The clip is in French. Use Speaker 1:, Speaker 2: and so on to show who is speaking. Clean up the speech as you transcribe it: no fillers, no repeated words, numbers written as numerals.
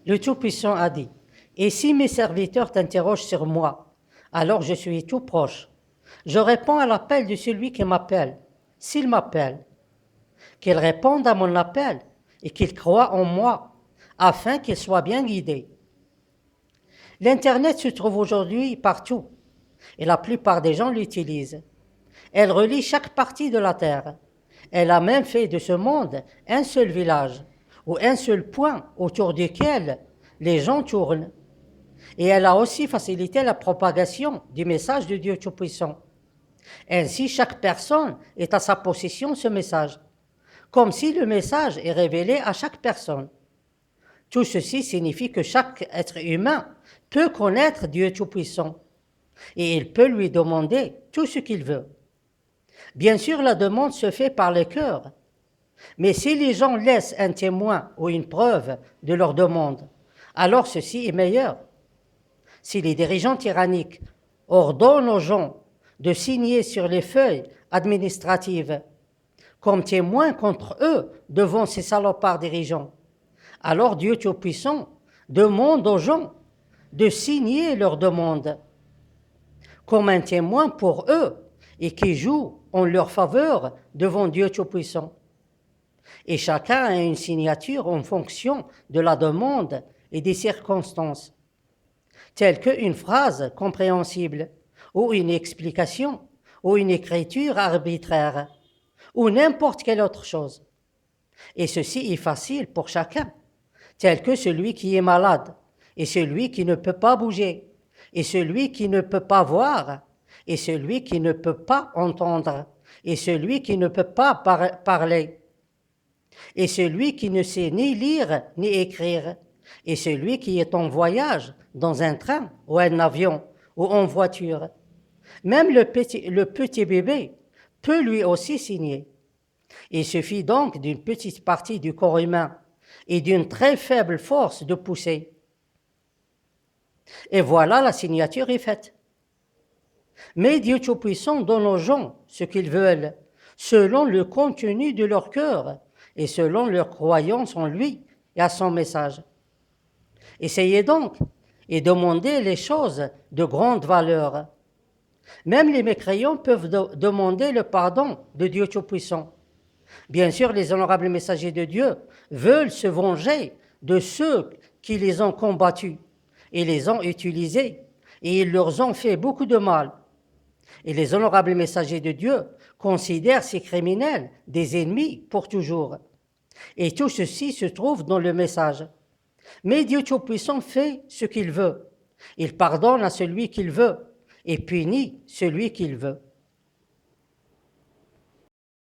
Speaker 1: Le Tout-Puissant a dit, et si mes serviteurs t'interrogent sur moi, alors je suis tout proche. Je réponds à l'appel de celui qui m'appelle. S'il m'appelle, qu'il réponde à mon appel et qu'il croie en moi, afin qu'il soit bien guidé. L'Internet se trouve aujourd'hui partout, et la plupart des gens l'utilisent. Elle relie chaque partie de la Terre. Elle a même fait de ce monde un seul village, ou un seul point autour duquel les gens tournent. Et elle a aussi facilité la propagation du message de Dieu Tout-Puissant. Ainsi, chaque personne est à sa possession ce message, comme si le message est révélé à chaque personne. Tout ceci signifie que chaque être humain peut connaître Dieu Tout-Puissant et il peut lui demander tout ce qu'il veut. Bien sûr, la demande se fait par le cœur, mais si les gens laissent un témoin ou une preuve de leur demande, alors ceci est meilleur. Si les dirigeants tyranniques ordonnent aux gens de signer sur les feuilles administratives comme témoins contre eux devant ces salopards dirigeants, alors Dieu Tout-Puissant demande aux gens de signer leur demande comme un témoin pour eux et qui joue en leur faveur devant Dieu Tout-Puissant. Et chacun a une signature en fonction de la demande et des circonstances, telles qu'une phrase compréhensible, ou une explication, ou une écriture arbitraire, ou n'importe quelle autre chose. Et ceci est facile pour chacun, tel que celui qui est malade, et celui qui ne peut pas bouger, et celui qui ne peut pas voir, et celui qui ne peut pas entendre, et celui qui ne peut pas parler, et celui qui ne sait ni lire ni écrire, et celui qui est en voyage dans un train ou un avion ou en voiture. Même le petit bébé peut lui aussi signer. Il suffit donc d'une petite partie du corps humain et d'une très faible force de pousser. Et voilà, la signature est faite. Mais Dieu Tout-Puissant donne aux gens ce qu'ils veulent, selon le contenu de leur cœur et selon leur croyance en lui et à son message. Essayez donc et demandez les choses de grande valeur. Même les mécréants peuvent demander le pardon de Dieu Tout-Puissant. Bien sûr, les honorables messagers de Dieu veulent se venger de ceux qui les ont combattus et les ont utilisés, et ils leur ont fait beaucoup de mal. Et les honorables messagers de Dieu considèrent ces criminels des ennemis pour toujours. Et tout ceci se trouve dans le message. Mais Dieu Tout-Puissant fait ce qu'il veut. Il pardonne à celui qu'il veut et punit celui qu'il veut.